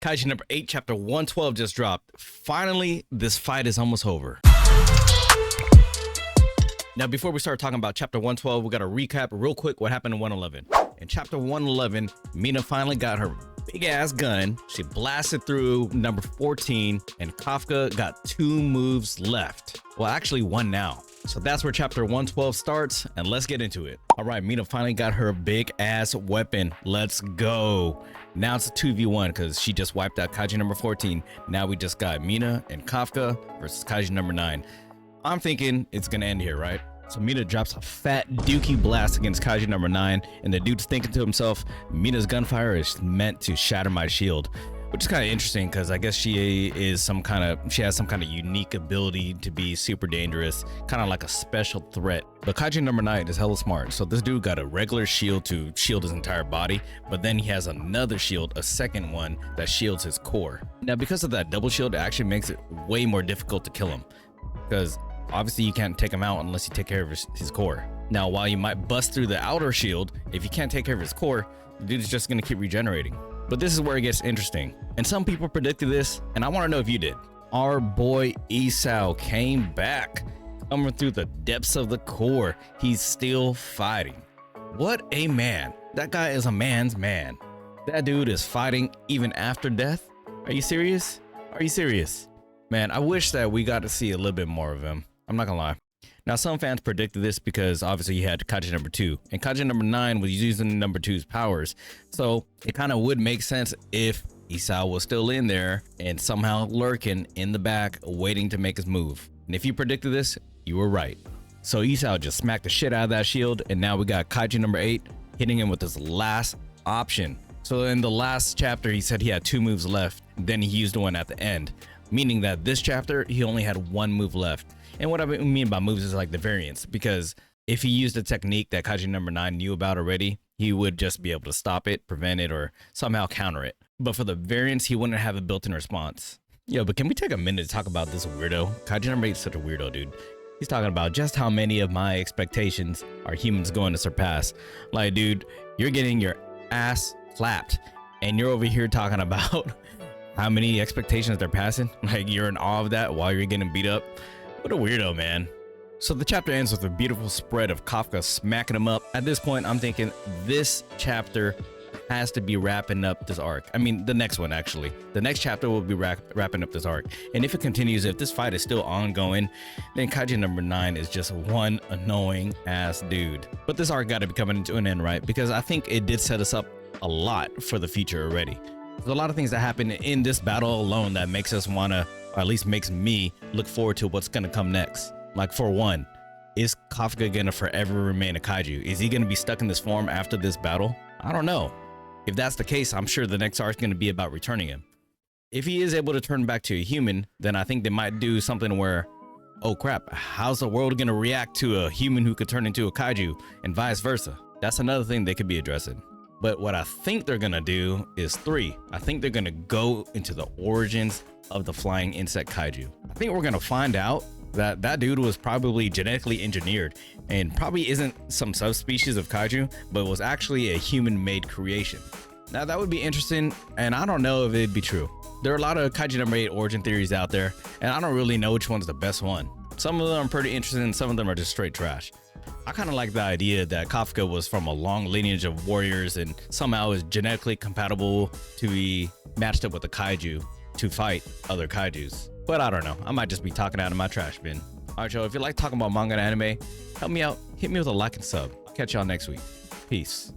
Kaiju number 8, chapter 112 just dropped. Finally, this fight is almost over. Now, before we start talking about chapter 112, we got to recap real quick what happened in 111. In chapter 111, Mina finally got her big ass gun. She blasted through number 14, and Kafka got 2 moves left. Well, actually 1 now. So that's where chapter 112 starts, and let's get into it. All right, Mina finally got her big ass weapon. Let's go. Now it's a 2v1 because she just wiped out Kaiju number 14. Now we just got Mina and Kafka versus Kaiju number 9. I'm thinking it's gonna end here, right? So Mina drops a fat dookie blast against Kaiju number 9, and the dude's thinking to himself, Mina's gunfire is meant to shatter my shield. Which is kind of interesting because I guess she has some kind of unique ability to be super dangerous, kind of like a special threat. But Kaiju number 9 is hella smart. So this dude got a regular shield to shield his entire body, but then he has another shield, a second one that shields his core. Now, because of that double shield, it actually makes it way more difficult to kill him, because obviously you can't take him out unless you take care of his core. Now, while you might bust through the outer shield, if you can't take care of his core, the dude's just gonna keep regenerating. But this is where it gets interesting. And some people predicted this, and I want to know if you did. Our boy Isao came back, coming through the depths of the core. He's still fighting. What a man. That guy is a man's man. That dude is fighting even after death. Are you serious? Are you serious? Man, I wish that we got to see a little bit more of him. I'm not gonna lie. Now, some fans predicted this because obviously you had Kaiju number 2, and Kaiju number 9 was using number 2's powers. So it kind of would make sense if Isao was still in there and somehow lurking in the back, waiting to make his move. And if you predicted this, you were right. So Isao just smacked the shit out of that shield, and now we got Kaiju number 8 hitting him with his last option. So in the last chapter, he said he had 2 moves left, then he used one at the end, meaning that this chapter, he only had 1 move left. And what I mean by moves is like the variants, because if he used a technique that Kaiju number 9 knew about already, he would just be able to stop it, prevent it, or somehow counter it. But for the variants, he wouldn't have a built-in response. Yo, but can we take a minute to talk about this weirdo? Kaiju number 8 is such a weirdo, dude. He's talking about just how many of my expectations are humans going to surpass. Like, dude, you're getting your ass slapped, and you're over here talking about how many expectations they're passing. Like, you're in awe of that while you're getting beat up. What a weirdo, man. So the chapter ends with a beautiful spread of Kafka smacking him up. At this point, I'm thinking this chapter has to be wrapping up this arc. I mean, the next one, actually. The next chapter will be wrapping up this arc. And if it continues, if this fight is still ongoing, then Kaiju number 9 is just one annoying ass dude. But this arc got to be coming to an end, right? Because I think it did set us up a lot for the future already. There's a lot of things that happen in this battle alone that makes us want to, or at least makes me look forward to what's going to come next. Like, for one, is Kafka going to forever remain a kaiju? Is he going to be stuck in this form after this battle? I don't know. If that's the case, I'm sure the next arc is going to be about returning him. If he is able to turn back to a human, then I think they might do something where, oh crap, how's the world going to react to a human who could turn into a kaiju, and vice versa? That's another thing they could be addressing. But what I think they're gonna do is 3. I think they're gonna go into the origins of the flying insect kaiju. I think we're gonna find out that that dude was probably genetically engineered and probably isn't some subspecies of kaiju, but was actually a human-made creation. Now that would be interesting, and I don't know if it'd be true. There are a lot of Kaiju number 8 origin theories out there, and I don't really know which one's the best one. Some of them are pretty interesting, some of them are just straight trash. I kind of like the idea that Kafka was from a long lineage of warriors and somehow is genetically compatible to be matched up with a kaiju to fight other kaijus. But I don't know. I might just be talking out of my trash bin. Alright, y'all, if you like talking about manga and anime, help me out. Hit me with a like and sub. I'll catch y'all next week. Peace.